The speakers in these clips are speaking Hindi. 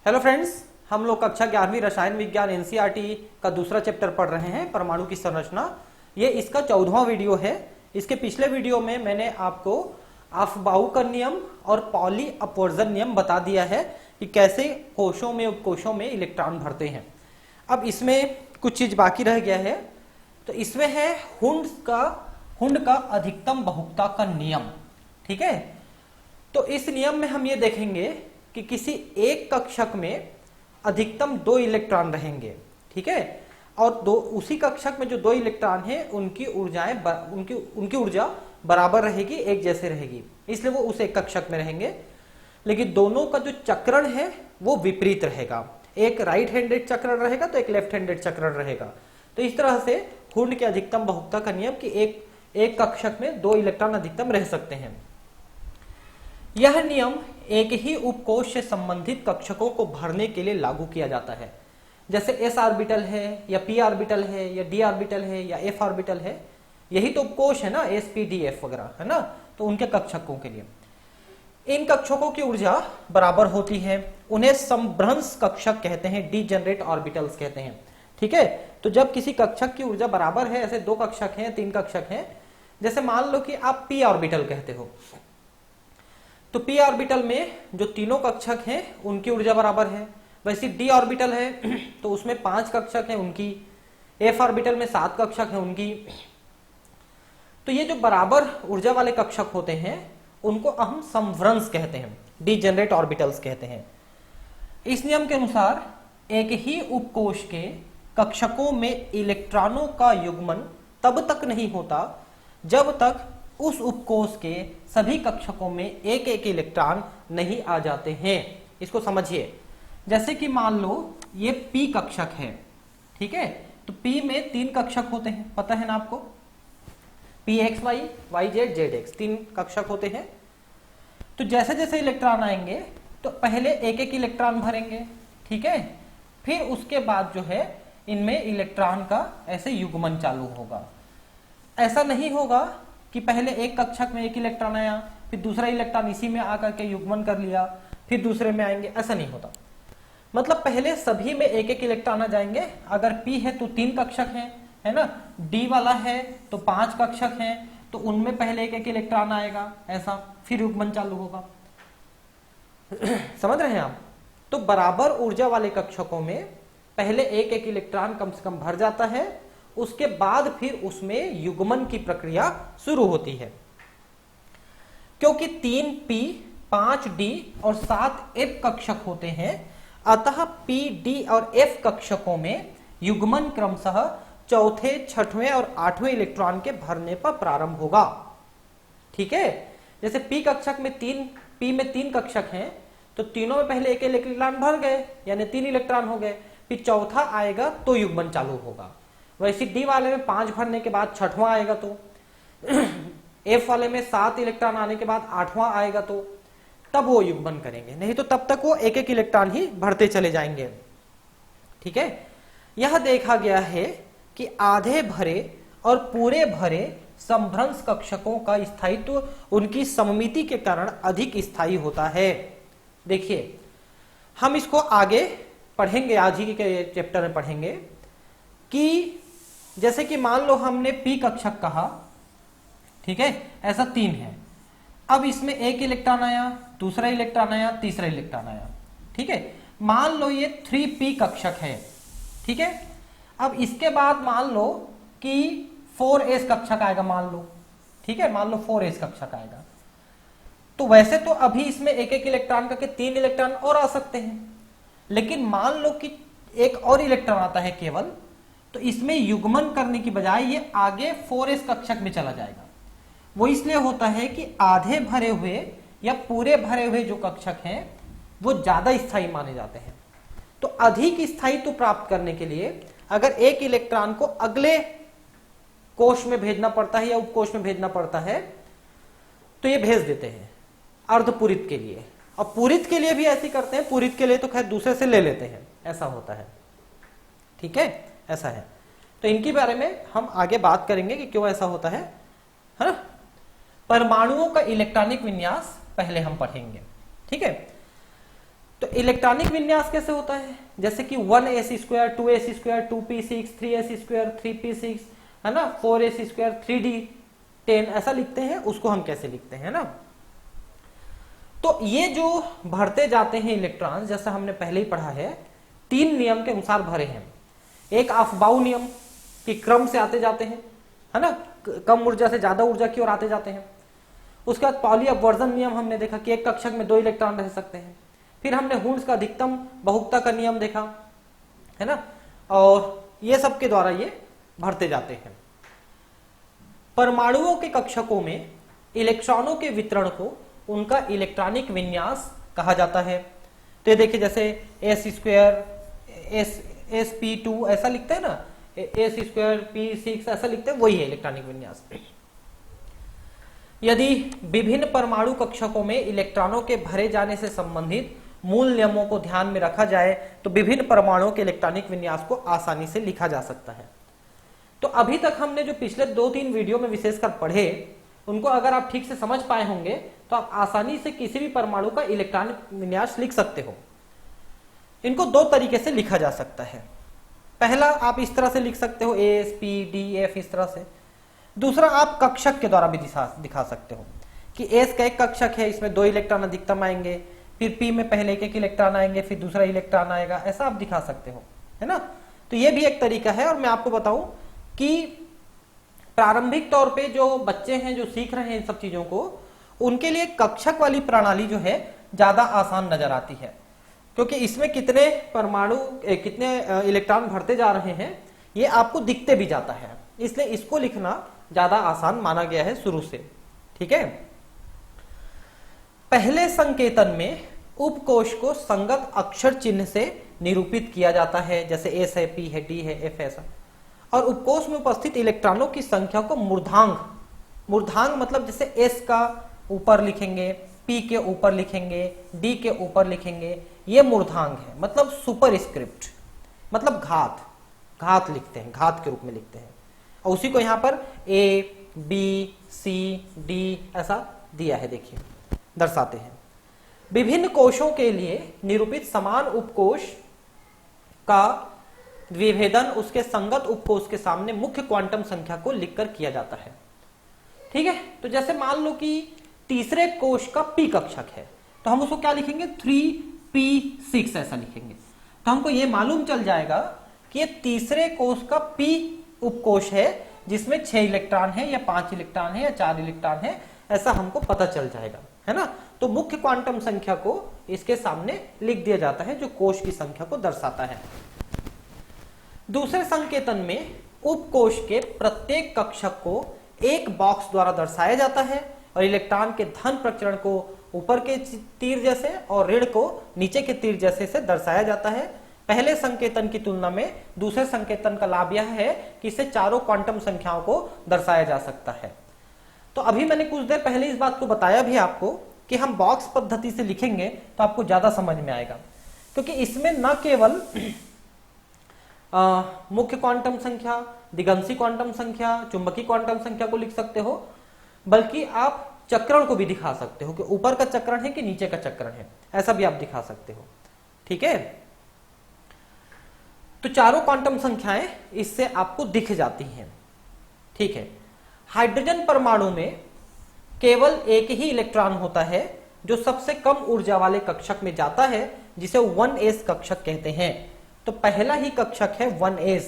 हेलो फ्रेंड्स, हम लोग कक्षा 11वीं रसायन विज्ञान एनसीईआरटी का दूसरा चैप्टर पढ़ रहे हैं, परमाणु की संरचना। ये इसका 14वां वीडियो है। इसके पिछले वीडियो में मैंने आपको अफबाउ का नियम और पॉली अपवर्जन नियम बता दिया है कि कैसे कोशों में उपकोशों में इलेक्ट्रॉन भरते हैं। अब इसमें कुछ चीज बाकी रह गया है, तो इसमें है हुंड का अधिकतम बहुपता का नियम। ठीक है, तो इस नियम में हम ये देखेंगे कि किसी एक कक्षक में अधिकतम 2 इलेक्ट्रॉन रहेंगे। ठीक है, और उसी कक्षक में जो 2 इलेक्ट्रॉन है उनकी ऊर्जा बराबर रहेगी, एक जैसे रहेगी, इसलिए वो उस एक कक्षक में रहेंगे। लेकिन दोनों का जो चक्रण है वो विपरीत रहेगा, एक राइट हैंडेड चक्रण रहेगा तो एक लेफ्ट हैंडेड चक्रण रहेगा। तो इस तरह से हुंड के अधिकतम बहुपता का नियम कि एक कक्षक में 2 इलेक्ट्रॉन अधिकतम रह सकते हैं। यह नियम एक ही उपकोश से संबंधित कक्षकों को भरने के लिए लागू किया जाता है। जैसे s ऑर्बिटल है या p ऑर्बिटल है या d ऑर्बिटल है या f ऑर्बिटल है, यही तो उपकोश है ना, s p d f वगैरह है ना, तो उनके कक्षकों के लिए इन कक्षकों की ऊर्जा बराबर होती है। उन्हें समभ्रंश कक्षक कहते हैं, डीजेनरेट ऑर्बिटल्स कहते हैं। ठीक है, तो जब किसी कक्षक की ऊर्जा बराबर है, ऐसे 2 कक्षक हैं, 3 कक्षक हैं, जैसे मान लो कि आप p ऑर्बिटल कहते हो, तो p ऑर्बिटल में जो तीनों कक्षक हैं उनकी ऊर्जा बराबर है। वैसे d ऑर्बिटल है तो उसमें 5 कक्षक हैं उनकी, f ऑर्बिटल में 7 कक्षक हैं उनकी। तो ये जो बराबर ऊर्जा वाले कक्षक होते हैं उनको हम समभ्रंश कहते हैं, डीजेनरेट ऑर्बिटल्स कहते हैं। इस नियम के अनुसार एक ही उपकोश के कक्षकों में इलेक्ट्रॉनों का युग्मन तब तक नहीं होता जब तक उस उपकोश के सभी कक्षकों में एक एक इलेक्ट्रॉन नहीं आ जाते हैं। इसको समझिए, जैसे कि मान लो ये p कक्षक है। ठीक है, तो p में 3 कक्षक होते हैं, पता है ना आपको, pxy, yz, zx 3 कक्षक होते हैं। तो जैसे जैसे इलेक्ट्रॉन आएंगे तो पहले एक एक इलेक्ट्रॉन भरेंगे। ठीक है, फिर उसके बाद जो है इनमें इलेक्ट्रॉन का ऐसे युग्मन चालू होगा। ऐसा नहीं होगा कि पहले एक कक्षक में एक इलेक्ट्रॉन आया, फिर दूसरा इलेक्ट्रॉन इसी में आकर के युग्मन कर लिया, फिर दूसरे में आएंगे, ऐसा नहीं होता। मतलब पहले सभी में एक एक इलेक्ट्रॉन आ जाएंगे। अगर p है तो 3 कक्षक हैं, है ना, d वाला है तो 5 कक्षक हैं, तो उनमें पहले एक एक इलेक्ट्रॉन आएगा, ऐसा फिर युग्मन चालू होगा। समझ रहे हैं आप? तो बराबर ऊर्जा वाले कक्षकों में पहले एक एक इलेक्ट्रॉन कम से कम भर जाता है, उसके बाद फिर उसमें युग्मन की प्रक्रिया शुरू होती है। क्योंकि 3p, 5d और 7f कक्षक होते हैं, अतः p, d और f कक्षकों में युग्मन क्रमशः चौथे, छठवें और 8वें इलेक्ट्रॉन के भरने पर प्रारंभ होगा। ठीक है, जैसे p कक्षक में 3 कक्षक हैं, तो तीनों में पहले एक इलेक्ट्रॉन भर गए, यानी 3 इलेक्ट्रॉन हो गए, फिर चौथा आएगा तो युग्मन चालू होगा। वैसे डी वाले में 5 भरने के बाद 6वां आएगा, तो एफ वाले में 7 इलेक्ट्रॉन आने के बाद 8वां आएगा, तो तब वो युग्मन करेंगे, नहीं तो तब तक वो एक एक इलेक्ट्रॉन ही भरते चले जाएंगे। ठीक है, यह देखा गया है कि आधे भरे और पूरे भरे समभ्रंश कक्षकों का स्थायित्व उनकी सममिति के कारण अधिक स्थायी होता है। देखिए, हम इसको आगे पढ़ेंगे, आज ही के चैप्टर में पढ़ेंगे कि जैसे कि मान लो हमने p कक्षक कहा, ठीक है, ऐसा 3 है। अब इसमें एक इलेक्ट्रॉन आया, दूसरा इलेक्ट्रॉन आया, तीसरा इलेक्ट्रॉन आया। ठीक है, मान लो ये 3p कक्षक है। ठीक है, अब इसके बाद मान लो कि 4s कक्षक आएगा, मान लो, ठीक है, मान लो 4s कक्षक आएगा, तो वैसे तो अभी इसमें एक एक इलेक्ट्रॉन करके 3 इलेक्ट्रॉन और आ सकते हैं, लेकिन मान लो कि एक और इलेक्ट्रॉन आता है केवल, तो इसमें युग्मन करने की बजाय ये आगे 4s कक्षक में चला जाएगा। वो इसलिए होता है कि आधे भरे हुए या पूरे भरे हुए जो कक्षक हैं वो ज्यादा स्थायी माने जाते हैं। तो अधिक स्थायित्व प्राप्त करने के लिए अगर एक इलेक्ट्रॉन को अगले कोश में भेजना पड़ता है या उपकोश में भेजना पड़ता है, तो ये भेज देते हैं अर्धपूरित के लिए, और पूरित के लिए भी ऐसे करते हैं। पूरित के लिए तो खैर दूसरे से ले लेते हैं, ऐसा होता है। ठीक है, ऐसा है। तो इनके बारे में हम आगे बात करेंगे कि क्यों ऐसा होता है ना। परमाणुओं का इलेक्ट्रॉनिक विन्यास पहले हम पढ़ेंगे। ठीक है, तो इलेक्ट्रॉनिक विन्यास कैसे होता है, जैसे कि 1s², 2s², 2p6, 3s², 3p6, है ना, 4s², 3d10 ऐसा लिखते हैं, उसको हम कैसे लिखते हैं ना। तो ये जो भरते जाते हैं इलेक्ट्रॉन, जैसा हमने पहले ही पढ़ा है, 3 नियम के अनुसार भरे हैं। एक अफबाउ नियम कि क्रम से आते जाते हैं, है ना, कम ऊर्जा से ज्यादा ऊर्जा की ओर आते जाते हैं। उसके बाद पॉली अपवर्जन नियम हमने देखा कि एक कक्षक में 2 इलेक्ट्रॉन रह सकते हैं। फिर हमने हुंस का अधिकतम बहुकता का नियम देखा, है ना, और ये सब के द्वारा ये भरते जाते हैं। परमाणुओं के कक्षकों में इलेक्ट्रॉनों के वितरण को उनका इलेक्ट्रॉनिक विन्यास कहा जाता है। तो ये देखिए, जैसे s², sp2 ऐसा लिखते हैं ना, s² p6 ऐसा लिखते हैं, वही है इलेक्ट्रॉनिक विन्यास। यदि विभिन्न परमाणु कक्षकों में इलेक्ट्रॉनों के भरे जाने से संबंधित मूल नियमों को ध्यान में रखा जाए तो विभिन्न परमाणुओं के इलेक्ट्रॉनिक विन्यास को आसानी से लिखा जा सकता है। तो अभी तक हमने जो पिछले 2-3 वीडियो में विशेषकर पढ़े, उनको अगर आप ठीक से समझ पाए होंगे तो आप आसानी से किसी भी परमाणु का इलेक्ट्रॉनिक विन्यास लिख सकते हो। इनको 2 तरीके से लिखा जा सकता है। पहला आप इस तरह से लिख सकते हो, A, S, P, D, F, इस तरह से। दूसरा आप कक्षक के द्वारा भी दिखा सकते हो कि S का एक कक्षक है, इसमें 2 इलेक्ट्रॉन अधिकतम आएंगे, फिर P में पहले एक इलेक्ट्रॉन आएंगे, फिर दूसरा इलेक्ट्रॉन आएगा, ऐसा आप दिखा सकते हो, है ना। तो ये भी एक तरीका है। और मैं आपको बताऊं कि प्रारंभिक तौर पे जो बच्चे हैं जो सीख रहे हैं इन सब चीजों को, उनके लिए कक्षक वाली प्रणाली जो है ज्यादा आसान नजर आती है, क्योंकि इसमें कितने परमाणु कितने इलेक्ट्रॉन भरते जा रहे हैं ये आपको दिखते भी जाता है, इसलिए इसको लिखना ज्यादा आसान माना गया है शुरू से। ठीक है। पहले संकेतन में उपकोश को संगत अक्षर चिन्ह से निरूपित किया जाता है, जैसे S है, P है, D है, F ऐसा। और उपकोश में उपस्थित इलेक्ट्रॉनों की संख्या को मूर्धांक मतलब जैसे S का ऊपर लिखेंगे, P के ऊपर लिखेंगे, D के ऊपर लिखेंगे, ये मूर्धांक है, मतलब सुपरस्क्रिप्ट, मतलब घात लिखते हैं, घात के रूप में लिखते हैं। और उसी को यहां पर A, B, C, D ऐसा दिया है, देखिए दर्शाते हैं। विभिन्न कोशों के लिए निरूपित समान उपकोश का विभेदन उसके संगत उपकोश के सामने मुख्य क्वांटम संख्या को लिखकर किया जाता है। ठीक है। तो जैसे मान लो कि तीसरे कोश का P कक्षक है, तो हम उसको क्या लिखेंगे, 3p6 ऐसा लिखेंगे। तो हमको ये मालूम चल जाएगा कि ये तीसरे कोश का P उपकोश है, जिसमें 6 इलेक्ट्रॉन है या 5 इलेक्ट्रॉन है या 4 इलेक्ट्रॉन है, ऐसा हमको पता चल जाएगा, है ना। तो मुख्य क्वांटम संख्या को इसके सामने लिख दिया जाता है, जो कोश की संख्या को दर्शाता है। दूसरे संकेतन में उपकोश के प्रत्येक कक्षक को एक बॉक्स द्वारा दर्शाया जाता है और इलेक्ट्रॉन के धन प्रचरण को ऊपर के तीर जैसे और ऋण को नीचे के तीर जैसे से दर्शाया जाता है। पहले संकेतन की तुलना में दूसरे संकेतन का लाभ यह है कि इसे चारों क्वांटम संख्याओं को दर्शाया जा सकता है। तो अभी मैंने कुछ देर पहले इस बात को बताया भी आपको कि हम बॉक्स पद्धति से लिखेंगे तो आपको ज्यादा समझ में आएगा, क्योंकि इसमें न केवल मुख्य क्वांटम संख्या, दिगंशी क्वांटम संख्या, चुंबकीय क्वांटम संख्या को लिख सकते हो, बल्कि आप चक्रण को भी दिखा सकते हो कि ऊपर का चक्रण है कि नीचे का चक्रण है, ऐसा भी आप दिखा सकते हो। ठीक है। तो चारों क्वांटम संख्याएं इससे आपको दिख जाती हैं। ठीक है। हाइड्रोजन परमाणु में केवल एक ही इलेक्ट्रॉन होता है जो सबसे कम ऊर्जा वाले कक्षक में जाता है, जिसे 1s कक्षक कहते हैं। तो पहला ही कक्षक है 1s,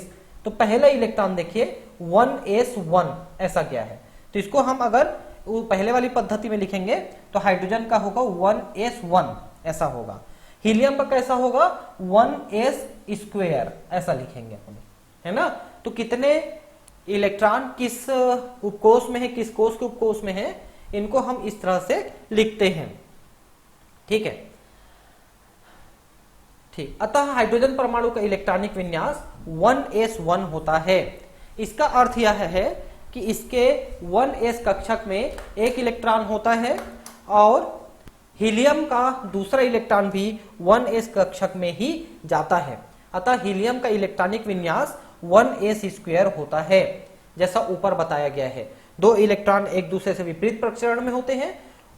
तो पहला इलेक्ट्रॉन देखिए 1s1 ऐसा गया है। तो इसको हम अगर पहले वाली पद्धति में लिखेंगे तो हाइड्रोजन का होगा 1s1 ऐसा होगा। हीलियम का कैसा होगा, 1s² ऐसा लिखेंगे अपन, है ना। तो कितने इलेक्ट्रॉन किस उपकोश में है, किस कोश के उपकोश में है, इनको हम इस तरह से लिखते हैं। ठीक है। ठीक। अतः हाइड्रोजन परमाणु का इलेक्ट्रॉनिक विन्यास 1s1 होता है। इसका अर्थ यह है कि इसके 1s कक्षक में एक इलेक्ट्रॉन होता है और हीलियम का दूसरा इलेक्ट्रॉन भी 1s कक्षक में ही जाता है। अतः हीलियम का इलेक्ट्रॉनिक विन्यास 1s² होता है, जैसा ऊपर बताया गया है। 2 इलेक्ट्रॉन एक दूसरे से विपरीत प्रचरण में होते हैं,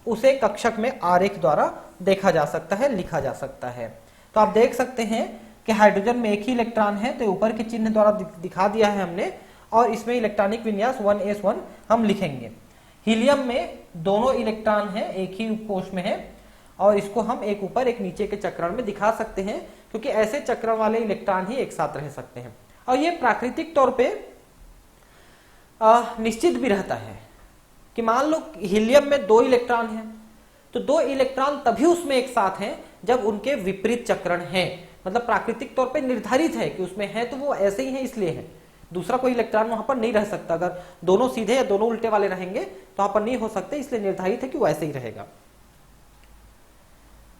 उसे कक्षक में आरेख द्वारा देखा जा सकता है, लिखा जा सकता है। तो आप देख सकते हैं कि हाइड्रोजन में एक ही इलेक्ट्रॉन है, तो ऊपर के चिन्ह द्वारा दिखा दिया है हमने, और इसमें इलेक्ट्रॉनिक विन्यास 1s1 हम लिखेंगे। हीलियम में दोनों इलेक्ट्रॉन हैं, एक ही कोश में है, और इसको हम एक ऊपर एक नीचे के चक्रण में दिखा सकते हैं, क्योंकि ऐसे चक्रण वाले इलेक्ट्रॉन ही एक साथ रह सकते हैं। और ये प्राकृतिक तौर पे निश्चित भी रहता है कि मान लो हीलियम में 2 इलेक्ट्रॉन हैं, तो 2 इलेक्ट्रॉन तभी उसमें एक साथ हैं जब उनके विपरीत चक्रण हैं। मतलब प्राकृतिक तौर पे निर्धारित है कि उसमें है तो वो ऐसे ही है, इसलिए है। दूसरा कोई इलेक्ट्रॉन वहां पर नहीं रह सकता। अगर दोनों सीधे या दोनों उल्टे वाले रहेंगे तो वहां पर नहीं हो सकते, इसलिए निर्धारित है कि वो ऐसे ही रहेगा।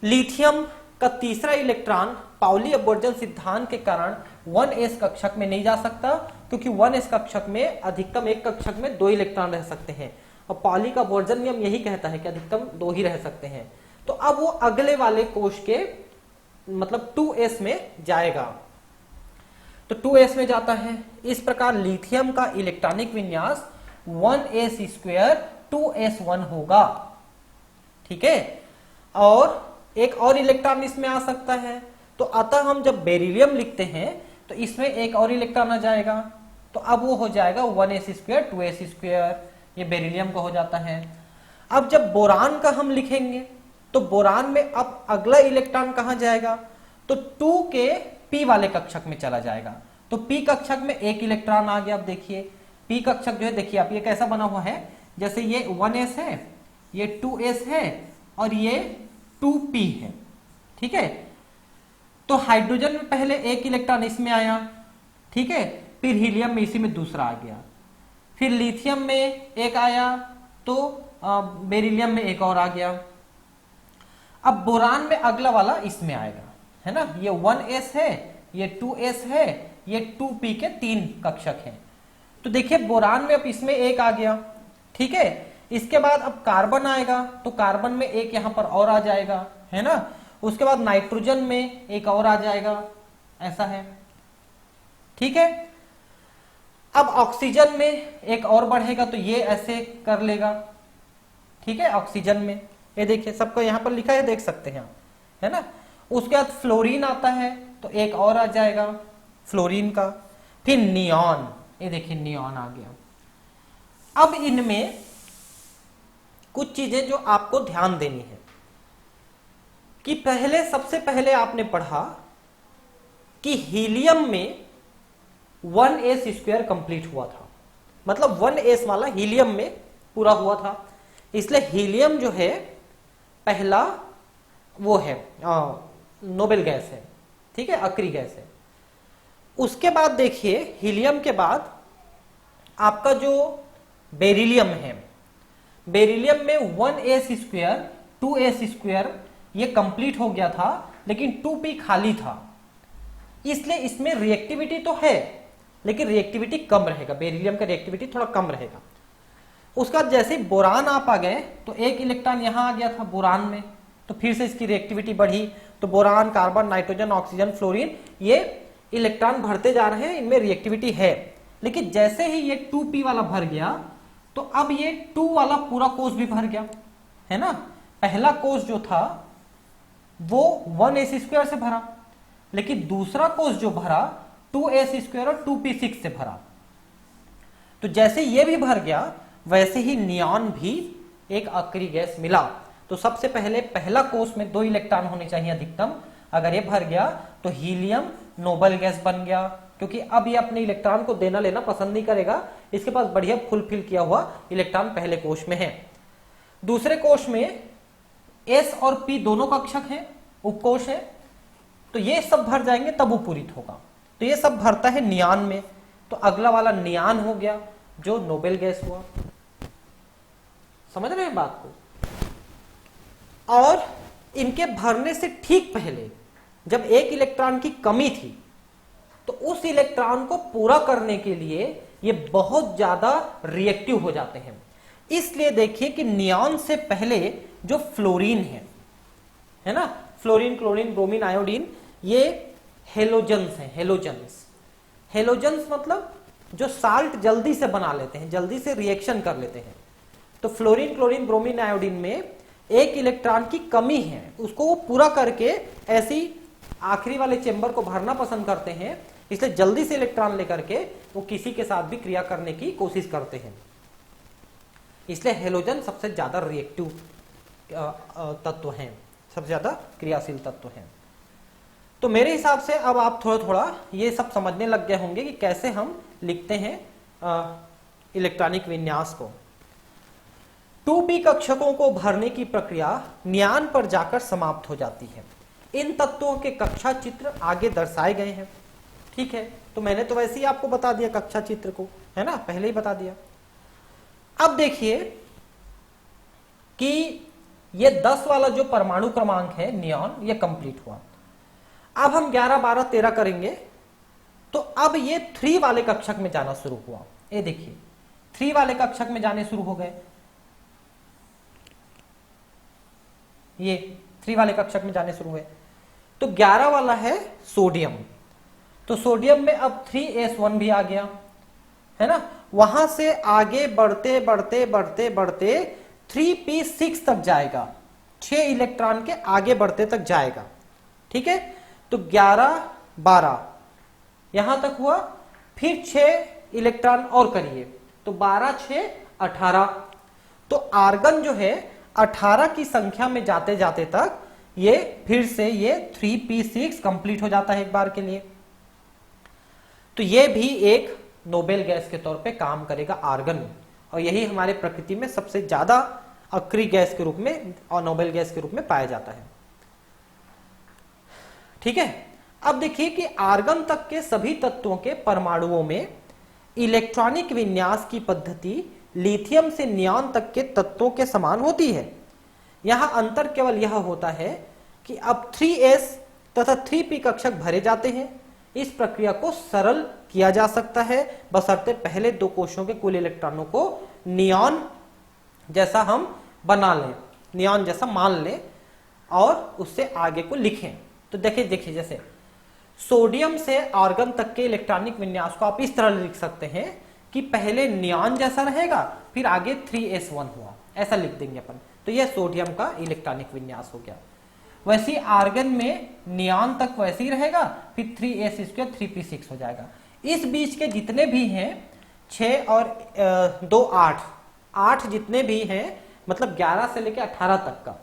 लिथियम का तीसरा इलेक्ट्रॉन पाउली अपवर्जन सिद्धांत के कारण 1s कक्षक में नहीं जा सकता, क्योंकि 1s कक्षक में अधिकतम एक कक्षक में 2 इलेक्ट्रॉन रह सकते हैं, और पाउली का अपवर्जन नियम यही कहता है कि अधिकतम 2 ही रह सकते हैं। तो अब वो अगले वाले कोश के मतलब 2s में जाएगा, तो 2s में जाता है। इस प्रकार लिथियम का इलेक्ट्रॉनिक विन्यास 1s² 2s1 होगा। ठीक है, और एक और इलेक्ट्रॉन इसमें आ सकता है, तो अतः हम जब बेरिलियम लिखते हैं तो इसमें एक और इलेक्ट्रॉन आ जाएगा, तो अब वो हो जाएगा 1s² 2s², ये बेरिलियम का हो जाता है। अब जब बोरान का हम लिखेंगे तो बोरान में अब अगला इलेक्ट्रॉन कहां जाएगा, तो 2 के p वाले कक्षक में चला जाएगा। तो p कक्षक में एक इलेक्ट्रॉन आ गया। अब देखिए p कक्षक जो है, देखिए आप, ये कैसा बना हुआ है, जैसे ये 1s है, ये 2s है, और ये 2p है। ठीक है, तो हाइड्रोजन में पहले एक इलेक्ट्रॉन इसमें आया, ठीक है, फिर हीलियम में इसी में दूसरा आ गया, फिर लिथियम में एक आया, तो बेरिलियम में एक और आ गया। अब बोरान में अगला वाला इसमें आएगा, है ना, ये 1s है, ये 2s है, ये 2p के 3 कक्षक हैं। तो देखिए बोरान में अब इसमें एक आ गया। ठीक है, इसके बाद अब कार्बन आएगा, तो कार्बन में एक यहां पर और आ जाएगा, है ना। उसके बाद नाइट्रोजन में एक और आ जाएगा, ऐसा है। ठीक है, अब ऑक्सीजन में एक और बढ़ेगा, तो ये ऐसे कर लेगा। ठीक है, ऑक्सीजन में ये देखिए सबको यहां पर लिखा है, देख सकते हैं, है ना। उसके बाद फ्लोरीन आता है, तो एक और आ जाएगा फ्लोरीन का। फिर नियॉन, ये देखिए नियॉन आ गया। अब इनमें कुछ चीजें जो आपको ध्यान देनी है कि पहले, सबसे पहले आपने पढ़ा कि हीलियम में 1s² कंप्लीट हुआ था, मतलब 1s वाला हीलियम में पूरा हुआ था, इसलिए हीलियम जो है पहला वो है नोबेल गैस है। ठीक है, अक्री गैस है। उसके बाद देखिए हीलियम के बाद आपका जो बेरिलियम है, बेरिलियम में 1s² 2s² ये कंप्लीट हो गया था, लेकिन 2p खाली था, इसलिए इसमें रिएक्टिविटी तो है लेकिन रिएक्टिविटी कम रहेगा, बेरिलियम का रिएक्टिविटी थोड़ा कम रहेगा। उसका जैसे बोरान आप आ गए, तो एक इलेक्ट्रॉन यहां आ गया था बोरान में, तो फिर से इसकी रिएक्टिविटी बढ़ी, तो boron, carbon, nitrogen, oxygen, fluorine, ये इलेक्ट्रॉन भरते जा रहे हैं, इनमें रिएक्टिविटी है। लेकिन जैसे ही ये 2p वाला भर गया, तो अब ये 2 वाला पूरा कोष भी भर गया, है ना। पहला कोष जो था वो 1s² से भरा, लेकिन दूसरा कोष जो भरा 2s² और 2p6 से भरा। तो जैसे ये भी भर गया, वैसे ही नियॉन भी एक अक्री गैस मिला। तो सबसे पहले पहला कोष में 2 इलेक्ट्रॉन होने चाहिए अधिकतम, अगर ये भर गया तो हीलियम नोबेल गैस बन गया, क्योंकि अब ये अपने इलेक्ट्रॉन को देना लेना पसंद नहीं करेगा, इसके पास बढ़िया फुलफिल किया हुआ इलेक्ट्रॉन पहले कोष में है। दूसरे कोष में s और p दोनों कक्षक हैं, उपकोष है, तो ये सब भर जाएंगे तब वो पूरित होगा। तो ये सब भरता है नियॉन में, तो अगला वाला नियॉन हो गया जो नोबेल गैस हुआ। समझ रहे हैं बात को। और इनके भरने से ठीक पहले जब एक इलेक्ट्रॉन की कमी थी, तो उस इलेक्ट्रॉन को पूरा करने के लिए ये बहुत ज्यादा रिएक्टिव हो जाते हैं। इसलिए देखिए कि नियॉन से पहले जो फ्लोरीन है ना, फ्लोरीन, क्लोरीन, ब्रोमीन, आयोडीन, ये हेलोजन्स हैं। हेलोजन्स मतलब जो साल्ट जल्दी से बना लेते हैं, जल्दी से रिएक्शन कर लेते हैं। तो फ्लोरीन, क्लोरीन, ब्रोमीन, आयोडीन में एक इलेक्ट्रॉन की कमी है, उसको वो पूरा करके ऐसी आखिरी वाले चेंबर को भरना पसंद करते हैं, इसलिए जल्दी से इलेक्ट्रॉन लेकर के वो किसी के साथ भी क्रिया करने की कोशिश करते हैं। इसलिए हेलोजन सबसे ज्यादा रिएक्टिव तत्व हैं, सबसे ज्यादा क्रियाशील तत्व हैं। तो मेरे हिसाब से अब आप थोड़ा थोड़ा ये सब समझने लग गए होंगे कि कैसे हम लिखते हैं इलेक्ट्रॉनिक विन्यास को। 2p कक्षकों को भरने की प्रक्रिया नियान पर जाकर समाप्त हो जाती है। इन तत्वों के कक्षा चित्र आगे दर्शाए गए हैं। ठीक है, तो मैंने तो वैसे ही आपको बता दिया कक्षा चित्र को, है ना, पहले ही बता दिया। अब देखिए कि ये 10 वाला जो परमाणु क्रमांक है नियॉन, ये कंप्लीट हुआ। अब हम 11, 12, 13 करेंगे, तो अब ये 3 वाले कक्षक में जाना शुरू हुआ। ये देखिए 3 वाले कक्षक में जाने शुरू हो गए, ये 3 वाले कक्षक में जाने शुरू हुए। तो 11 वाला है सोडियम, तो सोडियम में अब 3s1 भी आ गया, है ना। वहां से आगे बढ़ते बढ़ते बढ़ते बढ़ते 3p6 तक जाएगा, 6 इलेक्ट्रॉन के आगे बढ़ते तक जाएगा। ठीक है, तो 11, 12 यहां तक हुआ, फिर 6 इलेक्ट्रॉन और करिए, तो 12, 6, 18। तो आर्गन जो है 18 की संख्या में जाते जाते तक ये फिर से ये 3p6 कंप्लीट हो जाता है एक बार के लिए। तो ये भी एक नोबेल गैस के तौर पे काम करेगा आर्गन, और यही हमारे प्रकृति में सबसे ज्यादा अक्रिय गैस के रूप में और नोबेल गैस के रूप में पाया जाता है। ठीक है, अब देखिए कि आर्गन तक के सभी तत्वों के परमाणुओं में इलेक्ट्रॉनिक विन्यास की पद्धति लिथियम से नियॉन तक के तत्वों के समान होती है। यहां अंतर केवल यह होता है कि अब 3s तथा 3p कक्षक भरे जाते हैं। इस प्रक्रिया को सरल किया जा सकता है बशर्ते पहले 2 कोशों के कुल इलेक्ट्रॉनों को नियॉन जैसा हम बना लें, नियॉन जैसा मान लें और उससे आगे को लिखें। तो देखिए जैसे सोडियम से आर्गन तक के इलेक्ट्रॉनिक विन्यास को आप इस तरह लिख सकते हैं कि पहले नियॉन जैसा रहेगा, फिर आगे 3s1 हुआ, ऐसा लिख देंगे अपन। तो यह सोडियम का इलेक्ट्रॉनिक विन्यास हो गया। वैसे आर्गन में नियॉन तक वैसे ही रहेगा, फिर 3s2 3p6 हो जाएगा। इस बीच के जितने भी हैं 6 और 2 8 जितने भी हैं, मतलब 11 से लेकर 18 तक का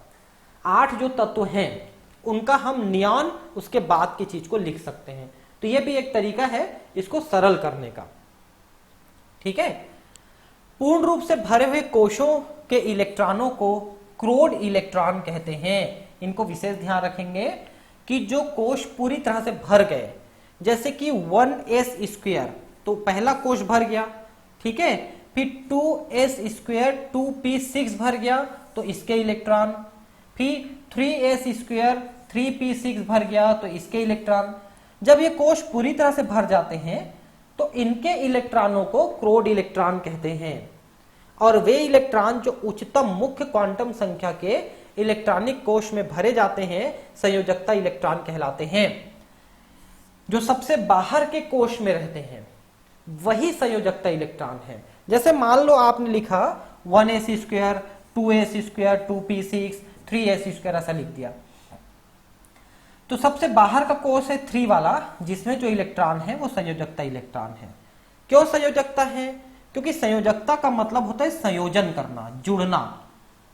8 जो तत्व हैं उनका हम नियॉन उसके बाद की चीज को लिख सकते हैं। तो यह भी एक तरीका है इसको सरल करने का। ठीक है, पूर्ण रूप से भरे हुए कोशों के इलेक्ट्रॉनों को क्रोड इलेक्ट्रॉन कहते हैं। इनको विशेष ध्यान रखेंगे कि जो कोश पूरी तरह से भर गए, जैसे कि 1s², तो पहला कोश भर गया, ठीक है, फिर 2s² 2p6 भर गया, तो इसके इलेक्ट्रॉन, फिर 3s² 3p6 भर गया, तो इसके इलेक्ट्रॉन। जब ये कोश पूरी तरह से भर जाते हैं तो इनके इलेक्ट्रॉनों को क्रोड इलेक्ट्रॉन कहते हैं, और वे इलेक्ट्रॉन जो उच्चतम मुख्य क्वांटम संख्या के इलेक्ट्रॉनिक कोश में भरे जाते हैं संयोजकता इलेक्ट्रॉन कहलाते हैं। जो सबसे बाहर के कोश में रहते हैं वही संयोजकता इलेक्ट्रॉन है। जैसे मान लो आपने लिखा 1s², 2s², 2p6, 3s², ऐसा लिख दिया, तो सबसे बाहर का कोश है 3 वाला, जिसमें जो इलेक्ट्रॉन है वो संयोजकता इलेक्ट्रॉन है। क्यों संयोजकता है? क्योंकि संयोजकता का मतलब होता है संयोजन करना, जुड़ना,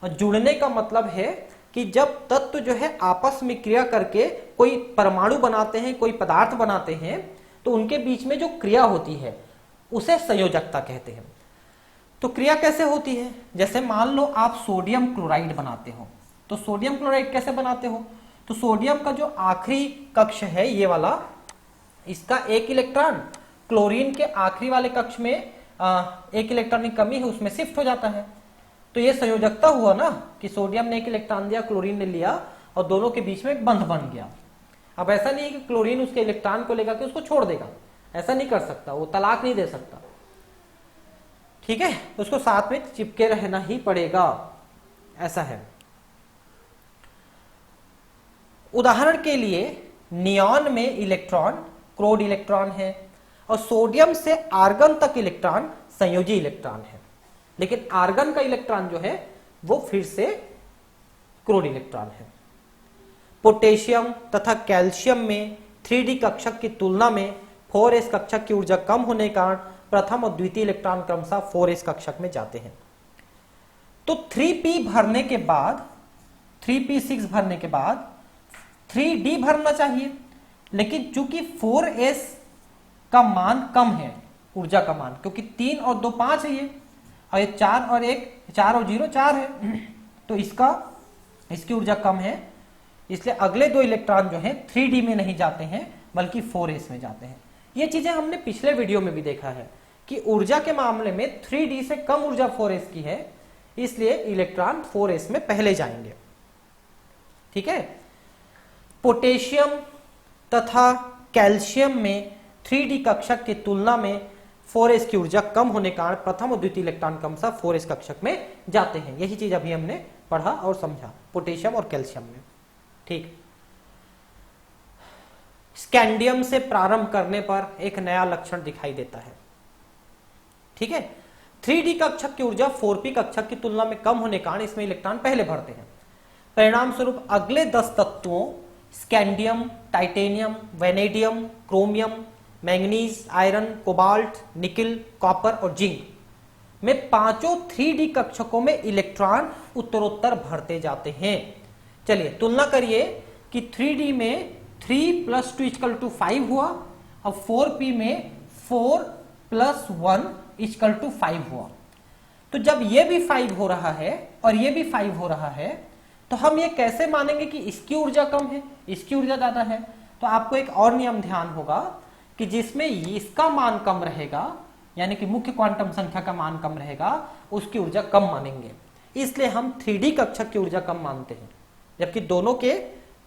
और जुड़ने का मतलब है कि जब तत्व जो है आपस में क्रिया करके कोई परमाणु बनाते हैं, कोई पदार्थ बनाते हैं, तो उनके बीच में जो क्रिया होती है उसे संयोजकता कहते हैं। तो क्रिया कैसे होती है? जैसे मान लो आप सोडियम क्लोराइड बनाते हो, तो सोडियम क्लोराइड कैसे बनाते हो? तो सोडियम का जो आखिरी कक्ष है ये वाला, इसका एक इलेक्ट्रॉन क्लोरीन के आखिरी वाले कक्ष में एक इलेक्ट्रॉन की कमी है, उसमें शिफ्ट हो जाता है। तो ये संयोजकता हुआ ना कि सोडियम ने एक इलेक्ट्रॉन दिया, क्लोरीन ने लिया, और दोनों के बीच में एक बंध बन गया। अब ऐसा नहीं कि क्लोरीन उसके इलेक्ट्रॉन को लेकर के उसको छोड़ देगा, ऐसा नहीं कर सकता, वो तलाक नहीं दे सकता। ठीक है, उसको साथ में चिपके रहना ही पड़ेगा, ऐसा है। उदाहरण के लिए नियॉन में इलेक्ट्रॉन क्रोड इलेक्ट्रॉन है, और सोडियम से आर्गन तक इलेक्ट्रॉन संयोजी इलेक्ट्रॉन है। लेकिन आर्गन का इलेक्ट्रॉन जो है वो फिर से क्रोड इलेक्ट्रॉन है। पोटेशियम तथा कैल्शियम में 3d कक्षक की तुलना में 4s कक्षक की ऊर्जा कम होने के कारण प्रथम और द्वितीय इलेक्ट्रॉन क्रमशः 4s कक्षक में जाते हैं। तो 3p भरने के बाद 3p6 भरने के बाद 3d भरना चाहिए, लेकिन चूंकि 4s का मान कम है, ऊर्जा का मान, क्योंकि 3 और 2 5 है ये, और ये 4 और 1 4 और 0 4 है, तो इसकी ऊर्जा कम है, इसलिए अगले 2 इलेक्ट्रॉन जो है 3d में नहीं जाते हैं बल्कि 4s में जाते हैं। ये चीजें हमने पिछले वीडियो में भी देखा है कि ऊर्जा के मामले में 3d से कम ऊर्जा 4s की है, इसलिए इलेक्ट्रॉन 4s में पहले जाएंगे। ठीक है। पोटेशियम तथा कैल्शियम में 3d कक्षक की तुलना में 4s की ऊर्जा कम होने के कारण प्रथम और द्वितीय इलेक्ट्रॉन क्रमशः 4s कक्षक में जाते हैं। यही चीज अभी हमने पढ़ा और समझा पोटेशियम और कैल्शियम में। ठीक। स्कैंडियम से प्रारंभ करने पर एक नया लक्षण दिखाई देता है। ठीक है। 3d कक्षक की ऊर्जा 4p कक्षक की तुलना में कम होने के कारण इसमें इलेक्ट्रॉन पहले भरते हैं। परिणाम स्वरूप अगले 10 तत्वों scandium, titanium, vanadium, chromium, manganese, iron, cobalt, nickel, copper और जिंक में पांचों 3d कक्षकों में इलेक्ट्रॉन उत्तरोत्तर भरते जाते हैं। चलिए तुलना करिए कि 3d में 3 + 2 = 5 हुआ और 4p में 4 + 1 = 5 हुआ। तो जब ये भी 5 हो रहा है और ये भी 5 हो रहा है, तो हम ये कैसे मानेंगे कि इसकी ऊर्जा कम है, इसकी ऊर्जा ज्यादा है? तो आपको एक और नियम ध्यान होगा कि जिसमें इसका मान कम रहेगा, यानी कि मुख्य क्वांटम संख्या का मान कम रहेगा, उसकी ऊर्जा कम मानेंगे। इसलिए हम 3d कक्षक की ऊर्जा कम मानते हैं, जबकि दोनों के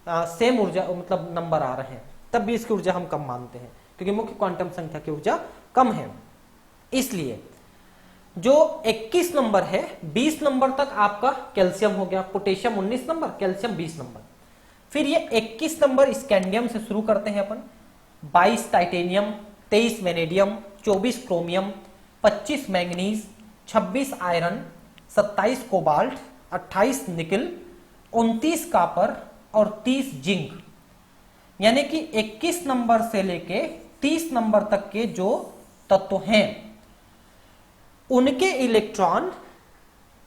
सेम ऊर्जा मतलब नंबर आ रहे हैं, तब भी इसकी ऊर्जा हम कम मानते हैं क्योंकि मुख्य क्वांटम संख्या की ऊर्जा कम है। इसलिए जो 21 नंबर है, 20 नंबर तक आपका कैल्शियम हो गया, पोटेशियम 19 नंबर, कैल्शियम 20 नंबर। फिर ये 21 नंबर स्कैंडियम से शुरू करते हैं अपन, 22 titanium, 23 vanadium, 24 chromium, 25 manganese, 26 iron, 27 cobalt, 28 nickel, 29 copper और 30 जिंक। यानी कि 21 नंबर से लेके 30 नंबर तक के जो तत्व हैं उनके इलेक्ट्रॉन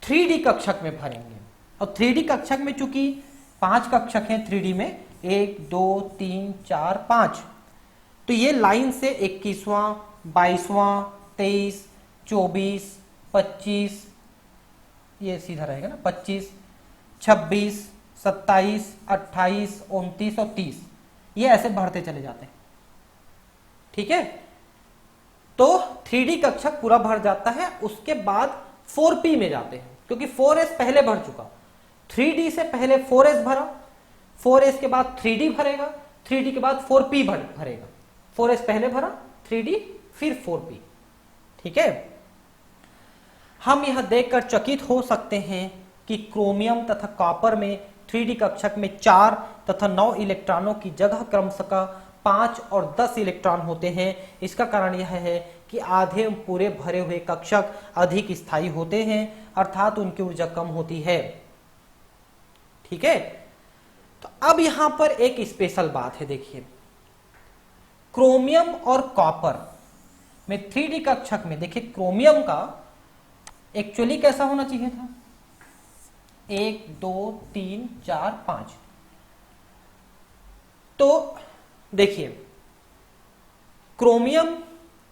3d कक्षक में भरेंगे। और 3d कक्षक में चूंकि 5 कक्षक हैं 3d में, 1 2 3 4 5, तो ये लाइन से 21वां, 22वां, 23, 24, 25, ये सीधा रहेगा ना, 25, 26, 27, 28, 29 और 30, ये ऐसे बढ़ते चले जाते हैं। ठीक है। तो 3d कक्षक पूरा भर जाता है, उसके बाद 4p में जाते हैं क्योंकि 4s पहले भर चुका। 3d से पहले 4s भरा, 4s के बाद 3d भरेगा, 3d के बाद 4p भरेगा। 4s पहले भरा, 3d फिर 4p। ठीक है। हम यह देखकर चकित हो सकते हैं कि क्रोमियम तथा कॉपर में 3d कक्षक में 4 तथा 9 इलेक्ट्रॉनों की जगह क्रमशः 5 और 10 इलेक्ट्रॉन होते हैं। इसका कारण यह है कि आधे पूरे भरे हुए कक्षक अधिक स्थायी होते हैं, अर्थात उनकी ऊर्जा कम होती है। ठीक है। तो अब यहां पर एक स्पेशल बात है, देखिए क्रोमियम और कॉपर में 3d कक्षक में, देखिए क्रोमियम का एक्चुअली कैसा होना चाहिए था, 1 2 3 4 5। तो देखिए क्रोमियम,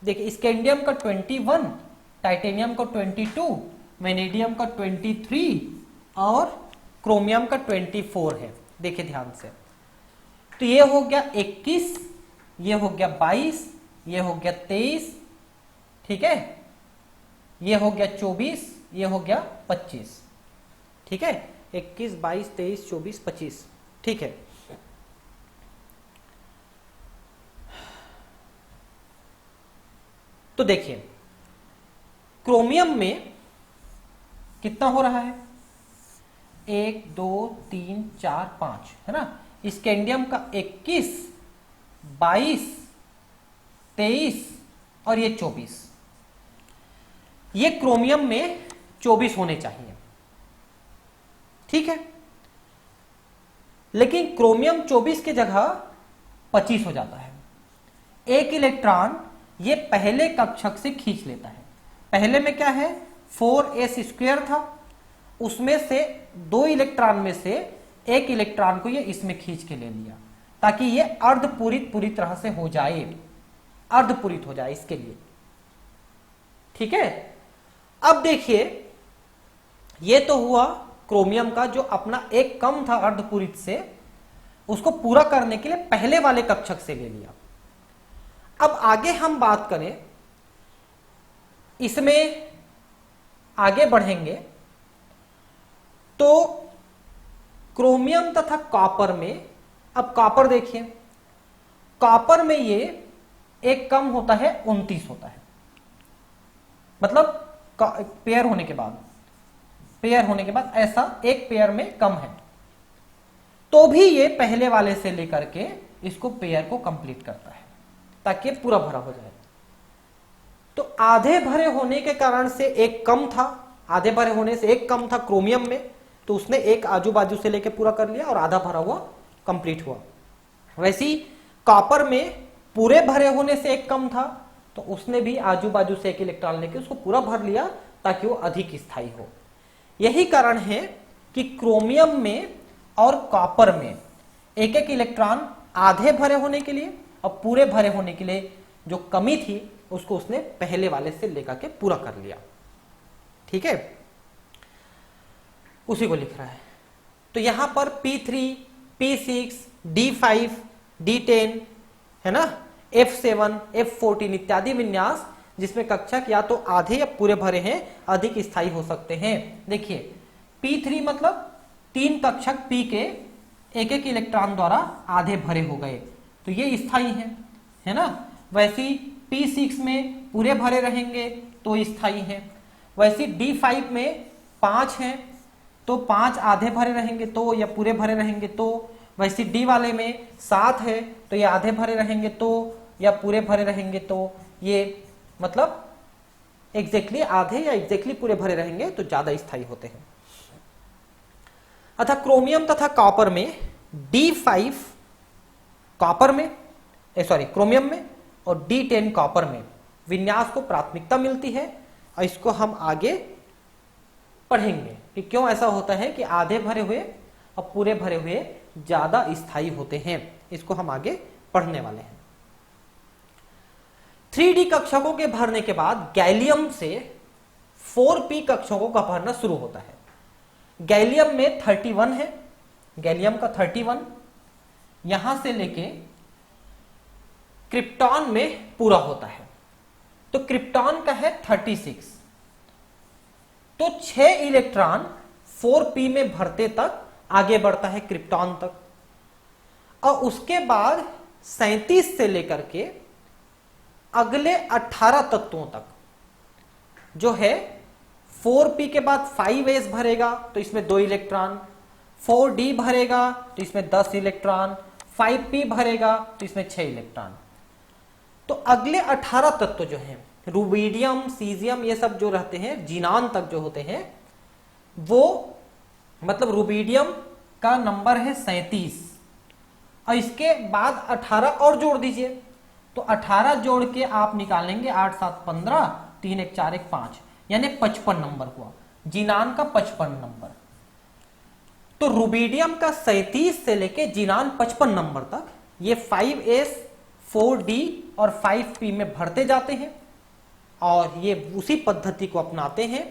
देखिए स्कैंडियम का 21, टाइटेनियम का 22, वेनेडियम का 23 और क्रोमियम का 24 है। देखिए ध्यान से, तो ये हो गया 21, ये हो गया 22, ये हो गया 23, ठीक है, ये हो गया 24, ये हो गया 25। ठीक है, 21 22 23 24 25। ठीक है। तो देखिए क्रोमियम में कितना हो रहा है, 1 2 3 4 5 है ना। स्कैंडियम का 21 22 23 और ये 24। ये क्रोमियम में 24 होने चाहिए। ठीक है। लेकिन क्रोमियम 24 की जगह 25 हो जाता है। एक इलेक्ट्रॉन ये पहले कक्षक से खींच लेता है। पहले में क्या है, 4s² था, उसमें से 2 इलेक्ट्रॉन में से एक इलेक्ट्रॉन को ये इसमें खींच के ले लिया, ताकि ये अर्धपूरित पूरी तरह से हो जाए, अर्धपूरित हो जाए इसके लिए। ठीक है, अब देखिए ये तो हुआ क्रोमियम का जो अपना एक कम था अर्धपूरित से, उसको पूरा करने के लिए पहले वाले कक्षक से ले लिया। अब आगे हम बात करें, इसमें आगे बढ़ेंगे तो क्रोमियम तथा कॉपर में, अब कॉपर देखिए, कॉपर में ये एक कम होता है 29 होता है, मतलब पेयर होने के बाद ऐसा एक पेयर में कम है, तो भी ये पहले वाले से लेकर के इसको पेयर को कंप्लीट करता है ताकि पूरा भरा हो जाए। तो आधे भरे होने के कारण से एक कम था, आधे भरे होने से एक कम था क्रोमियम में, तो उसने एक आजू बाजू से लेके पूरा कर लिया और आधा भरा हुआ कंप्लीट हुआ। वैसी कॉपर में पूरे भरे होने से एक कम था, तो उसने भी आजू बाजू से एक इलेक्ट्रॉन लेके उसको पूरा भर लिया ताकि वो अधिक स्थायी हो। यही कारण है कि क्रोमियम में और कॉपर में एक एक इलेक्ट्रॉन आधे भरे होने के लिए और पूरे भरे होने के लिए जो कमी थी उसको उसने पहले वाले से लेकर के पूरा कर लिया। ठीक है, उसी को लिख रहा है। तो यहां पर P3, P6, D5, D10 है ना, F7, F14 इत्यादि विन्यास जिसमें कक्षक या तो आधे या पूरे भरे हैं अधिक स्थायी हो सकते हैं। देखिए P3 मतलब 3 कक्षक P के एक एक इलेक्ट्रॉन द्वारा आधे भरे हो गए, तो ये स्थायी है ना। वैसी P6 में पूरे भरे रहेंगे तो स्थायी है। वैसी D5 में 5 हैं तो 5 आधे भरे रहेंगे तो या पूरे भरे रहेंगे तो। वैसी D वाले में 7 है तो ये आधे भरे रहेंगे तो या पूरे भरे रहेंगे तो। ये मतलब एग्जैक्टली आधे या एग्जैक्टली पूरे भरे रहेंगे तो ज्यादा स्थायी होते हैं। अतः क्रोमियम तथा कॉपर में D5 कॉपर में क्रोमियम में और D10 कॉपर में विन्यास को प्राथमिकता मिलती है, और इसको हम आगे पढ़ेंगे कि क्यों ऐसा होता है कि आधे भरे हुए और पूरे भरे हुए ज्यादा स्थायी होते हैं। इसको हम आगे पढ़ने वाले हैं। 3D कक्षकों के भरने के बाद गैलियम से 4p कक्षकों का भरना शुरू होता है। गैलियम में 31 है, गैलियम का 31 यहां से लेके क्रिप्टॉन में पूरा होता है, तो क्रिप्टॉन का है 36। तो 6 इलेक्ट्रॉन 4p में भरते तक आगे बढ़ता है क्रिप्टॉन तक, और उसके बाद 37 से लेकर के अगले 18 तत्वों तक जो है 4p के बाद 5s भरेगा तो इसमें 2 इलेक्ट्रॉन, 4d भरेगा तो इसमें 10 इलेक्ट्रॉन, 5p भरेगा तो इसमें 6 इलेक्ट्रॉन। तो अगले 18 तत्व जो हैं रुबिडियम, सीजियम, ये सब जो रहते हैं जीनान तक जो होते हैं, वो मतलब रुबिडियम का नंबर है 37 और इसके बाद 18 और जोड़ दीजिए, तो 18 जोड़ के आप निकालेंगे 8 7 15, 3 1 4 1 5, यानी 55 नंबर हुआ जीनान का 55 नंबर। तो रुबिडियम का 37 से लेके जीनान 55 नंबर तक ये 5s, 4d और 5p में भरते जाते हैं, और ये उसी पद्धति को अपनाते हैं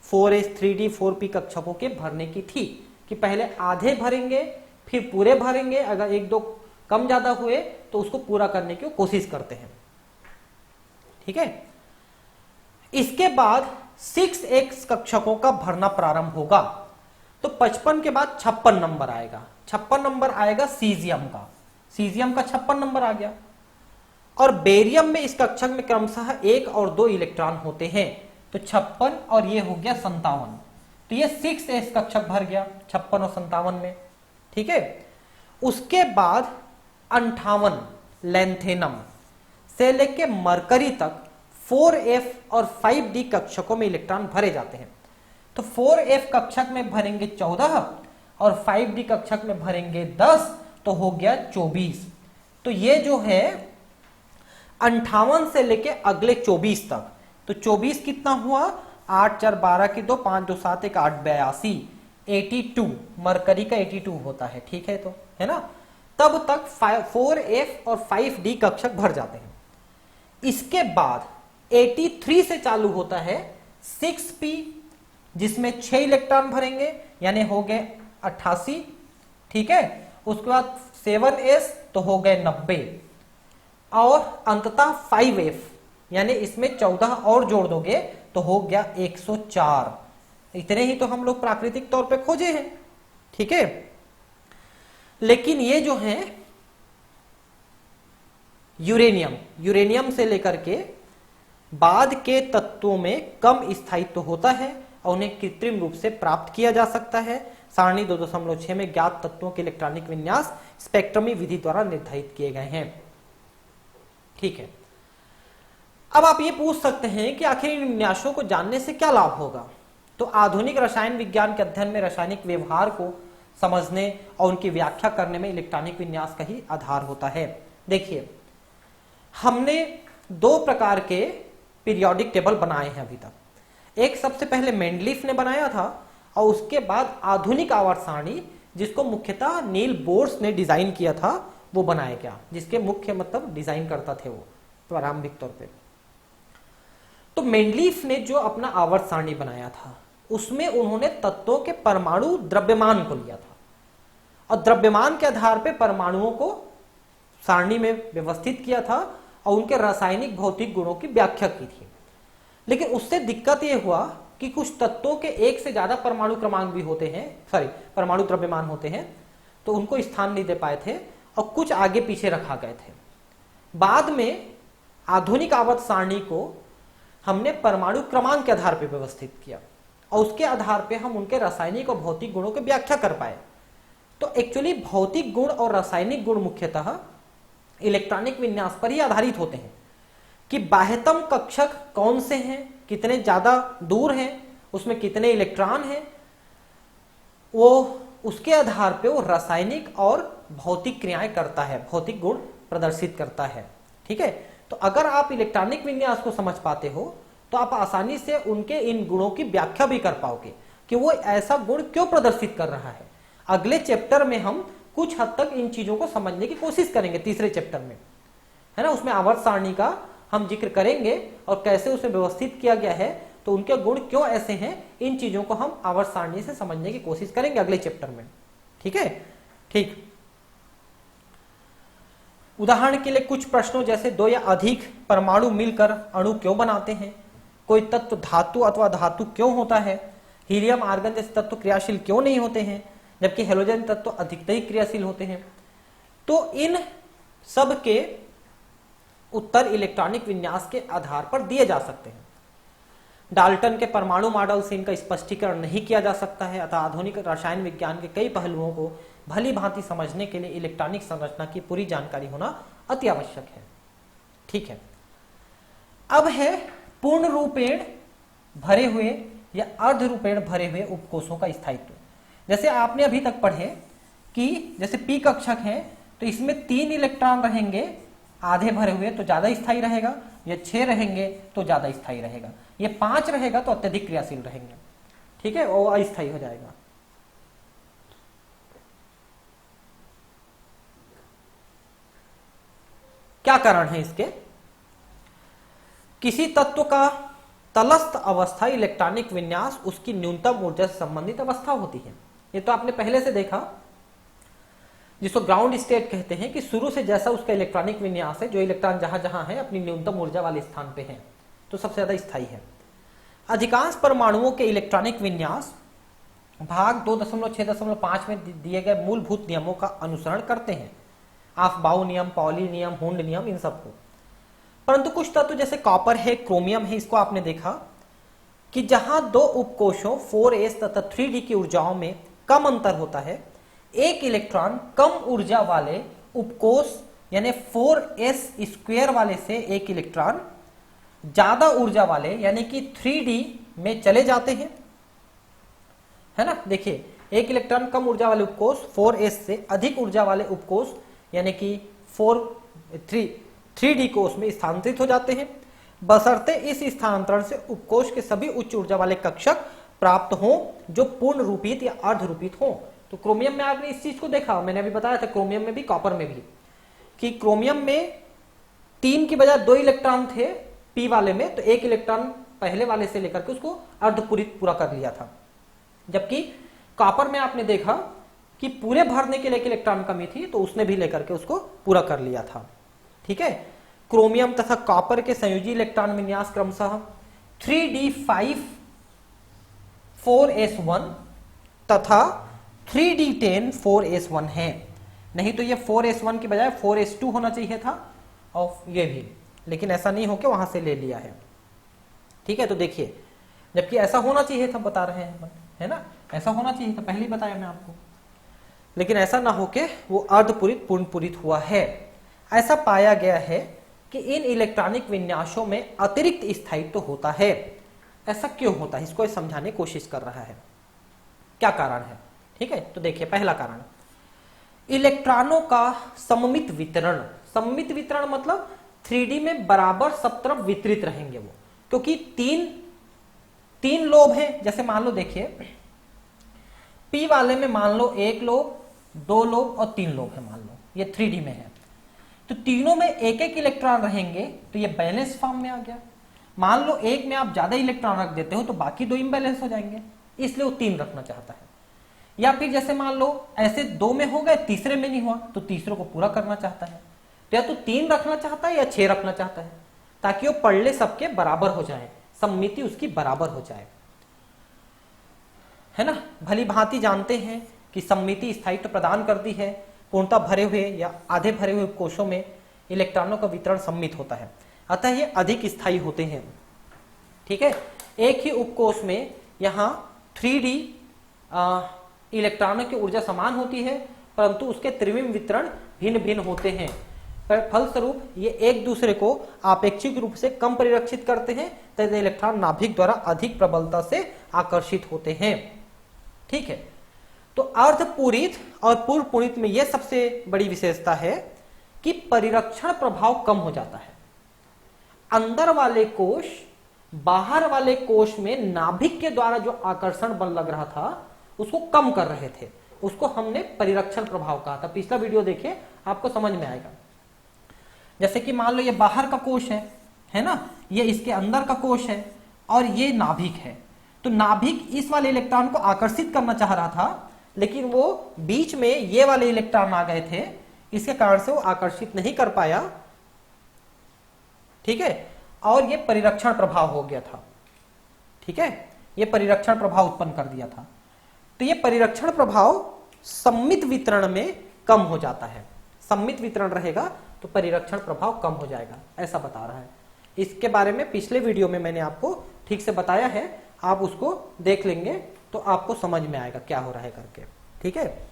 4s, 3d, 4p कक्षकों के भरने की थी कि पहले आधे भरेंगे फिर पूरे भरेंगे, अगर एक दो कम ज्यादा हुए तो उसको पूरा करने की कोशिश करते हैं। ठीक है, इसके बाद 6x कक्षकों का भरना प्रारंभ होगा, तो 55 के बाद 56 नंबर आएगा। 56 नंबर आएगा सीजियम का, सीजियम का 56 नंबर आ गया। और बेरियम में इस कक्षक में क्रमशः 1 और 2 इलेक्ट्रॉन होते हैं, तो 56 और ये हो गया 57, तो ये 6s कक्षक भर गया 56 और 57 में। ठीक है, उसके बाद 58 लैंथेनम से लेके मरकरी तक 4f और 5d कक्षकों में इलेक्ट्रॉन भरे जाते हैं। तो 4f कक्षक में भरेंगे 14 और 5d कक्षक में भरेंगे 10, तो हो गया 24। तो ये जो है 58 से लेके अगले 24 तक, तो 24 कितना हुआ, 8 4 12 की 2, 5 2 7 1 8 82, 82 मरकरी का 82 होता है, ठीक है, तो है ना। तब तक 4f और 5d कक्षक भर जाते हैं। इसके बाद 83 से चालू होता है 6p, जिसमें 6 इलेक्ट्रॉन भरेंगे, यानी हो गए 88, ठीक है। उसके बाद 7s तो हो गए 90, और अंततः 5f, यानी इसमें 14 और जोड़ दोगे तो हो गया 104। इतने ही तो हम लोग प्राकृतिक तौर पे खोजे हैं, ठीक है। लेकिन ये जो है यूरेनियम से लेकर के बाद के तत्वों में कम स्थायित्व होता है और उन्हें कृत्रिम रूप से प्राप्त किया जा सकता है। सारणी 2.6 में ज्ञात तत्वों के इलेक्ट्रॉनिक विन्यास स्पेक्ट्रमी विधि द्वारा निर्धारित किए गए हैं, ठीक है। अब आप ये पूछ सकते हैं कि आखिर इन विन्यासों को जानने से क्या लाभ होगा। तो आधुनिक रसायन विज्ञान के अध्ययन में रासायनिक व्यवहार को समझने और उनकी व्याख्या करने में इलेक्ट्रॉनिक विन्यास का ही आधार होता है। देखिए, हमने 2 प्रकार के पीरियोडिक टेबल बनाए हैं अभी तक। एक सबसे पहले मेंडलीफ ने बनाया था, और उसके बाद आधुनिक आवर्त सारणी, जिसको मुख्यतः नील बोर्स ने डिजाइन किया था, वो बनाया गया, जिसके मुख्य मतलब डिजाइन करता थे वो प्रारंभिक तौर पे। तो मेंडलीफ ने जो अपना आवर्त सारणी बनाया था, उसमें उन्होंने तत्वों के परमाणु द्रव्यमान को लिया था, और द्रव्यमान के आधार पे परमाणुओं को सारणी में व्यवस्थित किया था और उनके रासायनिक भौतिक गुणों की व्याख्या की थी। लेकिन उससे दिक्कत यह हुआ कि कुछ तत्वों के एक से ज्यादा परमाणु क्रमांक भी होते हैं, परमाणु द्रव्यमान होते हैं, तो उनको स्थान नहीं दे पाए थे और कुछ आगे पीछे रखा गए थे। बाद में आधुनिक आवर्त सारणी को हमने परमाणु क्रमांक के आधार पर व्यवस्थित किया, और उसके आधार पर हम उनके रासायनिक और भौतिक गुणों की व्याख्या कर पाए। तो एक्चुअली भौतिक गुण और रासायनिक गुण मुख्यतः इलेक्ट्रॉनिक विन्यास पर ही आधारित होते हैं, कि बाह्यतम कक्षक कौन से हैं, कितने ज्यादा दूर हैं, उसमें कितने इलेक्ट्रॉन हैं, वो उसके आधार पे वो रासायनिक और भौतिक क्रियाएं करता है, भौतिक गुण प्रदर्शित करता है, ठीक है। तो अगर आप इलेक्ट्रॉनिक विन्यास को समझ पाते हो तो आप आसानी से उनके इन गुणों की व्याख्या भी कर पाओगे कि वो ऐसा गुण क्यों प्रदर्शित कर रहा है। अगले चैप्टर में हम कुछ हद तक इन चीजों को समझने की कोशिश करेंगे, तीसरे चैप्टर में, है ना। उसमें आवर्त सारणी का हम जिक्र करेंगे और कैसे उसे व्यवस्थित किया गया है, तो उनके गुण क्यों ऐसे हैं, इन चीजों को हम आवर्त सारणी से समझने की कोशिश करेंगे अगले चैप्टर में, ठीक है। ठीक, उदाहरण के लिए कुछ प्रश्नों जैसे 2 या अधिक परमाणु मिलकर अणु क्यों बनाते हैं, कोई तत्व धातु अथवा धातु क्यों होता है, हीलियम आर्गन जैसे तत्व क्रियाशील क्यों नहीं होते हैं, जबकि हेलोजन तत्व अधिकतर ही क्रियाशील होते हैं। तो इन सब के उत्तर इलेक्ट्रॉनिक विन्यास के आधार पर दिए जा सकते हैं। डाल्टन के परमाणु मॉडल से इनका स्पष्टीकरण नहीं किया जा सकता है, अतः आधुनिक रसायन विज्ञान के कई पहलुओं को भली भांति समझने के लिए इलेक्ट्रॉनिक संरचना की पूरी जानकारी होना अति आवश्यक है, ठीक है। अब है पूर्ण रूपेण भरे हुए या अर्ध रूपेण भरे हुए उपकोषों का स्थायित्व। जैसे आपने अभी तक पढ़े कि जैसे पी कक्षक है, तो इसमें 3 इलेक्ट्रॉन रहेंगे आधे भरे हुए तो ज्यादा स्थायी रहेगा, या 6 रहेंगे तो ज्यादा स्थायी रहेगा, ये 5 रहेगा तो अत्यधिक क्रियाशील रहेंगे, ठीक है, और अस्थायी हो जाएगा। क्या कारण है इसके? किसी तत्व का तलस्थ अवस्था इलेक्ट्रॉनिक विन्यास उसकी न्यूनतम ऊर्जा से संबंधित अवस्था होती है। ये तो आपने पहले से देखा, जिसको ग्राउंड स्टेट कहते हैं, कि शुरू से जैसा उसका इलेक्ट्रॉनिक विन्यास है, जो इलेक्ट्रॉन जहां जहां है अपनी न्यूनतम ऊर्जा वाले स्थान पे है, तो सबसे ज्यादा स्थायी है। अधिकांश परमाणुओं के इलेक्ट्रॉनिक विन्यास भाग 2.6.5 में दिए गए मूलभूत नियमों का अनुसरण करते हैं, ऑफ-बाउ नियम, पॉली नियम, हुंड नियम, इन सबको। परंतु कुछ तत्व जैसे कॉपर है, क्रोमियम है, इसको आपने देखा कि जहां 2 उपकोषों 4s तथा 3d की ऊर्जाओं में कम अंतर होता है, एक इलेक्ट्रॉन कम ऊर्जा वाले उपकोष यानी 4s² वाले से एक इलेक्ट्रॉन ज्यादा ऊर्जा वाले यानी कि 3d में चले जाते हैं, है ना। देखिए एक इलेक्ट्रॉन कम ऊर्जा वाले उपकोष 4s से अधिक ऊर्जा वाले उपकोष यानी कि 3d कोष में स्थानांतरित हो जाते हैं, बशर्ते इस स्थानांतरण से उपकोष के सभी उच्च ऊर्जा वाले कक्षक प्राप्त हों जो पूर्ण रूपित या अर्धरूपित हों। तो क्रोमियम में आपने इस चीज को देखा, मैंने अभी बताया था क्रोमियम में भी कॉपर में भी, कि क्रोमियम में 3 की बजाय 2 इलेक्ट्रॉन थे p वाले में, तो 1 इलेक्ट्रॉन पहले वाले से लेकर के उसको अर्धपूरित पूरा कर लिया था। जबकि कॉपर में आपने देखा कि पूरे भरने के लिए 1 इलेक्ट्रॉन कमी थी, तो उसने भी लेकर के उसको पूरा कर लिया था। ठीक है, क्रोमियम तथा कॉपर के संयोजी इलेक्ट्रॉन विन्यास क्रमशः 3d5 4s1 तथा 3d10 4s1 है। नहीं तो ये 4s1 की बजाय 4s2 होना चाहिए था, और ये भी, लेकिन ऐसा नहीं होके वहां से ले लिया है। ठीक है, तो देखिए, जबकि ऐसा होना चाहिए था, बता रहे हैं, है ना, ऐसा होना चाहिए था, पहले ही बताया मैं आपको, लेकिन ऐसा ना होके वो अर्धपूरित पूर्णपूरित हुआ है। ऐसा पाया गया है कि इन इलेक्ट्रॉनिक विन्यासों में अतिरिक्त स्थायित्व तो होता है। ऐसा क्यों होता है, इसको समझाने की कोशिश कर रहा है, क्या कारण है। ठीक है, तो देखिए, पहला कारण, इलेक्ट्रॉनों का सममित वितरण। सममित वितरण मतलब 3D में बराबर सब तरफ वितरित रहेंगे वो, क्योंकि तीन लोब हैं। जैसे मान लो, देखिए P वाले में मान लो 1 लोब, 2 लोब और 3 लोब है, मान लो ये 3D में है, तो तीनों में एक एक इलेक्ट्रॉन रहेंगे, तो ये बैलेंस फॉर्म में आ गया। मान लो एक में आप ज्यादा इलेक्ट्रॉन रख देते हो तो बाकी 2 इम्बैलेंस हो जाएंगे, इसलिए वो 3 रखना चाहता है। या फिर जैसे मान लो ऐसे 2 में हो गए, तीसरे में नहीं हुआ, तो तीसरे को पूरा करना चाहता है, तो या तो 3 रखना चाहता है या 6 रखना चाहता है, ताकि वो पढ़ले सबके बराबर हो जाए, सम्मिति उसकी बराबर हो जाए, है ना। भली भांति जानते हैं कि सम्मिति स्थायित्व प्रदान करती है। पूर्णतः भरे हुए या आधे भरे हुए कोशों में इलेक्ट्रॉनों का वितरण सम्मित होता है, अतः ये अधिक स्थायी होते हैं। ठीक है, एक ही उपकोष में यहाँ 3D इलेक्ट्रॉनों की ऊर्जा समान होती है, परंतु उसके त्रिविम वितरण भिन्न भिन्न होते हैं। फलस्वरूप ये एक दूसरे को आपेक्षिक रूप से कम परिरक्षित करते हैं तथा इलेक्ट्रॉन नाभिक द्वारा अधिक प्रबलता से आकर्षित होते हैं। ठीक है, तो अर्धपूरित और पूर्व पूरित में यह सबसे बड़ी विशेषता है कि परिरक्षण प्रभाव कम हो जाता है। अंदर वाले कोश बाहर वाले कोश में नाभिक के द्वारा जो आकर्षण बल लग रहा था उसको कम कर रहे थे, उसको हमने परिरक्षण प्रभाव कहा था। पिछला वीडियो देखिए, आपको समझ में आएगा। जैसे कि मान लो ये बाहर का कोश है ना, ये इसके अंदर का कोश है और ये नाभिक है, तो नाभिक इस वाले इलेक्ट्रॉन को आकर्षित करना चाह रहा था, लेकिन वो बीच में ये वाले इलेक्ट्रॉन आ गए थे, इसके कारण से वो आकर्षित नहीं कर पाया। ठीक है, और ये परिरक्षण प्रभाव हो गया था। ठीक है, ये परिरक्षण प्रभाव उत्पन्न कर दिया था। तो ये परिरक्षण प्रभाव सम्मित वितरण में कम हो जाता है। सम्मित वितरण रहेगा तो परिरक्षण प्रभाव कम हो जाएगा, ऐसा बता रहा है। इसके बारे में पिछले वीडियो में मैंने आपको ठीक से बताया है, आप उसको देख लेंगे तो आपको समझ में आएगा क्या हो रहा है करके। ठीक है,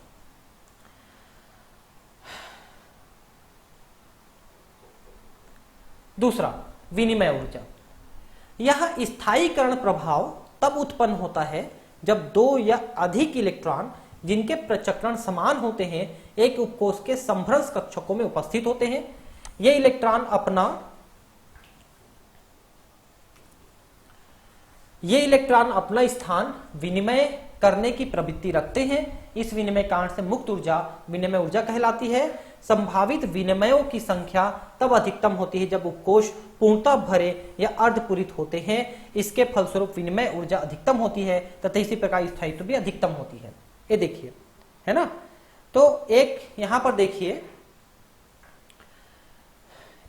दूसरा, विनिमय ऊर्जा। यह स्थायीकरण प्रभाव तब उत्पन्न होता है जब 2 या अधिक इलेक्ट्रॉन जिनके प्रचक्रण समान होते हैं एक उपकोष के संभ्रंश कक्षकों में उपस्थित होते हैं। ये इलेक्ट्रॉन अपना स्थान विनिमय करने की प्रवृत्ति रखते हैं। इस विनिमय कारण से मुक्त ऊर्जा विनिमय ऊर्जा कहलाती है। संभावित विनिमयों की संख्या तब अधिकतम होती है जब उपकोष पूर्णतः भरे या अर्धपूरित होते हैं। इसके फलस्वरूप विनिमय ऊर्जा अधिकतम होती है तथा इसी प्रकार स्थायित्व भी अधिकतम होती है। ये देखिए, है ना। तो एक यहां पर देखिए,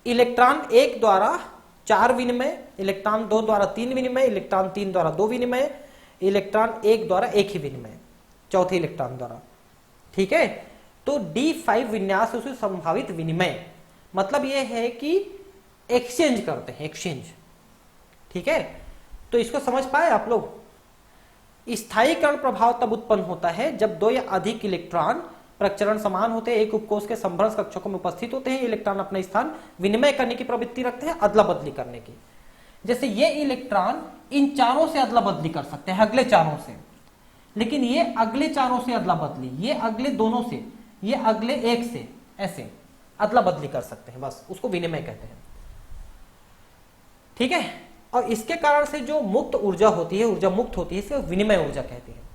इलेक्ट्रॉन 1 द्वारा 4 विनिमय, इलेक्ट्रॉन 2 द्वारा 3 विनिमय, इलेक्ट्रॉन 3 द्वारा 2 विनिमय, इलेक्ट्रॉन 1 द्वारा 1 ही विनिमय, चौथे इलेक्ट्रॉन द्वारा। ठीक है, तो D5 विन्यास उसे संभावित विनिमय, मतलब यह है कि एक्सचेंज करते हैं, एक्सचेंज। ठीक है, तो इसको समझ पाए आप लोग। स्थायीकरण प्रभाव तब उत्पन्न होता है जब 2 या अधिक इलेक्ट्रॉन प्रचरण समान होते हैं, एक उपकोष के संभ्रंश कक्षकों में उपस्थित होते हैं। इलेक्ट्रॉन अपना स्थान विनिमय करने की प्रवृत्ति रखते हैं, अदला बदली करने की। जैसे ये इलेक्ट्रॉन इन चारों से अदला बदली कर सकते हैं, अगले चारों से, लेकिन ये अगले चारों से अदला बदली, ये अगले दोनों से, ये अगले एक से, ऐसे अदला बदली कर सकते हैं, बस उसको विनिमय कहते हैं। ठीक है, और इसके कारण से जो मुक्त ऊर्जा होती है, ऊर्जा मुक्त होती है, इसे विनिमय ऊर्जा कहते हैं।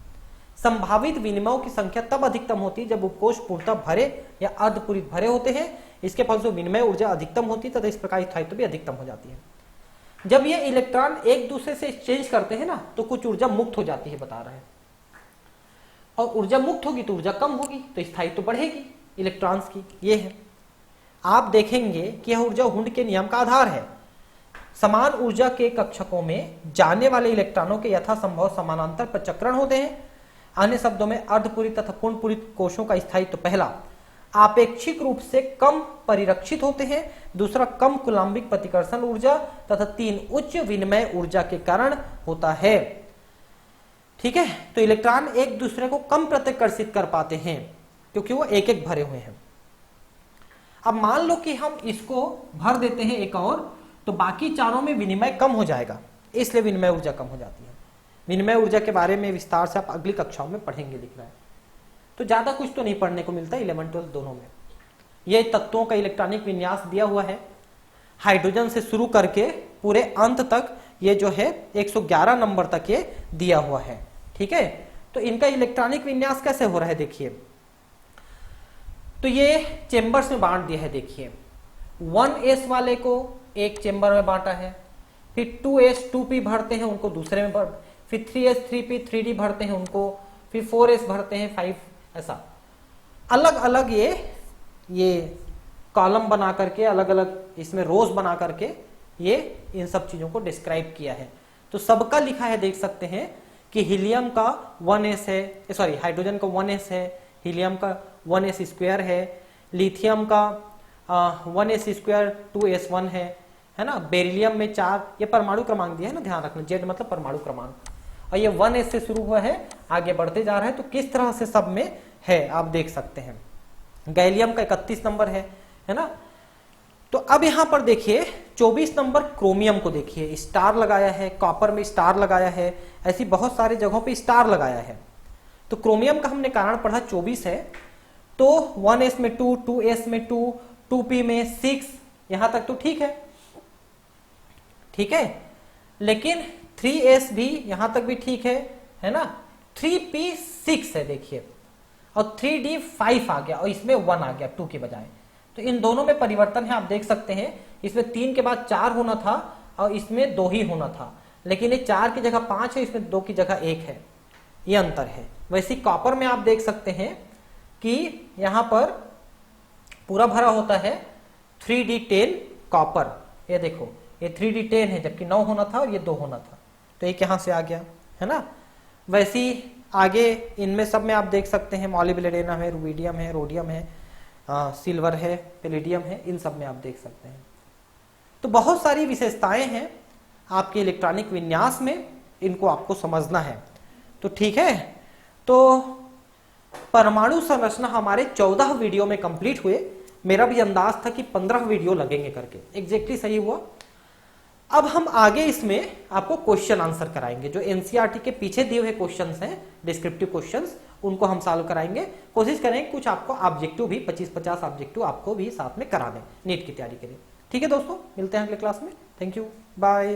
संभावित विनिमयों की संख्या तब अधिकतम होती है जब उपकोष पूर्णतः भरे या अर्धपूरित भरे होते हैं। इसके फलस्वरूप विनिमय ऊर्जा अधिकतम होती है तथा इस प्रकार स्थायित्व भी अधिकतम हो जाती है। जब ये इलेक्ट्रॉन एक दूसरे से एक्सचेंज करते हैं ना, तो कुछ ऊर्जा मुक्त हो जाती है, बता रहे हैं, और ऊर्जा मुक्त होगी तो ऊर्जा कम होगी, तो स्थायित्व बढ़ेगी इलेक्ट्रॉन्स की। ये है, आप देखेंगे कि यह ऊर्जा हुंड के नियम का आधार है। समान ऊर्जा के कक्षकों में जाने वाले इलेक्ट्रॉनों के यथासंभव समानांतर प्रचक्रण होते हैं। अन्य शब्दों में अर्धपूरित तथा पूर्ण पूरित कोशों का स्थायित्व पहला आपेक्षिक रूप से कम परिरक्षित होते हैं, दूसरा कम कुलाम्बिक प्रतिकर्षण ऊर्जा, तथा तीन उच्च विनिमय ऊर्जा के कारण होता है। ठीक है, तो इलेक्ट्रॉन एक दूसरे को कम प्रतिकर्षित कर पाते हैं क्योंकि वो एक एक भरे हुए हैं। अब मान लो कि हम इसको भर देते हैं एक और, तो बाकी चारों में विनिमय कम हो जाएगा, इसलिए विनिमय ऊर्जा कम हो जाती है। विनिमय ऊर्जा के बारे में विस्तार से आप अगली कक्षाओं में पढ़ेंगे, लिख रहा है, तो ज्यादा कुछ तो नहीं पढ़ने को मिलता 11 12 दोनों में। ये तत्वों का इलेक्ट्रॉनिक विन्यास दिया हुआ है, हाइड्रोजन से शुरू करके पूरे अंत तक ये जो है 111 नंबर तक ये दिया हुआ है। ठीक है, तो इनका इलेक्ट्रॉनिक विन्यास कैसे हो रहा है देखिए, तो ये चेंबर्स में बांट दिया है। देखिए 1s वाले को एक चेंबर में बांटा है, फिर 2s 2p भरते हैं उनको दूसरे में भर, फिर 3s 3p 3d भरते हैं उनको, फिर 4s भरते हैं 5, ऐसा अलग अलग ये कॉलम बना करके, अलग अलग इसमें रोज बना करके ये इन सब चीजों को डिस्क्राइब किया है। तो सबका लिखा है, देख सकते हैं कि हीलियम का 1s है, सॉरी हाइड्रोजन का 1s है, हीलियम का 1s स्क्वायर है, लिथियम का 1s स्क्वायर 2s1 है ना। बेरिलियम में 4, ये परमाणु क्रमांक दिया है ना, ध्यान रखना, जेड मतलब परमाणु क्रमांक, और ये 1s से शुरू हुआ है, आगे बढ़ते जा रहा है। तो किस तरह से सब में है आप देख सकते हैं। गैलियम का 31 नंबर है ना। तो अब यहां पर देखिए 24 नंबर क्रोमियम को देखिए, स्टार लगाया है, कॉपर में स्टार लगाया है, ऐसी बहुत सारी जगहों पे स्टार लगाया है। तो क्रोमियम का हमने कारण पढ़ा 24 है, तो 1s में 2, 2s में 2, 2p में 6, यहां तक तो ठीक है, ठीक है। लेकिन 3s भी यहां तक भी ठीक है ना। 3p 6 है देखिए, और 3d 5 आ गया, और इसमें 1 आ गया 2 के बजाय। तो इन दोनों में परिवर्तन है, आप देख सकते हैं। इसमें 3 के बाद 4 होना था और इसमें 2 ही होना था, लेकिन ये 4 की जगह 5 है, इसमें 2 की जगह 1 है, ये अंतर है। वैसे कॉपर में आप देख सकते हैं कि यहां पर पूरा भरा होता है 3d10 कॉपर, ये देखो ये 3d10 है, जबकि 9 होना था और ये 2 होना था, तो एक यहां से आ गया, है ना। वैसे ही आगे इनमें सब में आप देख सकते हैं मॉलिब्डेनम है, रुबिडियम है, रोडियम है, सिल्वर है, पैलेडियम है, इन सब में आप देख सकते हैं। तो बहुत सारी विशेषताएं हैं आपके इलेक्ट्रॉनिक विन्यास में, इनको आपको समझना है। तो ठीक है, तो परमाणु संरचना हमारे 14 वीडियो में कंप्लीट हुए। मेरा भी अंदाज था कि 15 वीडियो लगेंगे करके, एग्जैक्टली सही हुआ। अब हम आगे इसमें आपको क्वेश्चन आंसर कराएंगे, जो एनसीईआरटी के पीछे दिए हुए क्वेश्चंस हैं, डिस्क्रिप्टिव क्वेश्चंस, उनको हम सॉल्व कराएंगे। कोशिश करेंगे कुछ आपको ऑब्जेक्टिव भी 25-50 ऑब्जेक्टिव आपको भी साथ में करा दें नीट की तैयारी के लिए। ठीक है दोस्तों, मिलते हैं अगले क्लास में। Thank you, bye.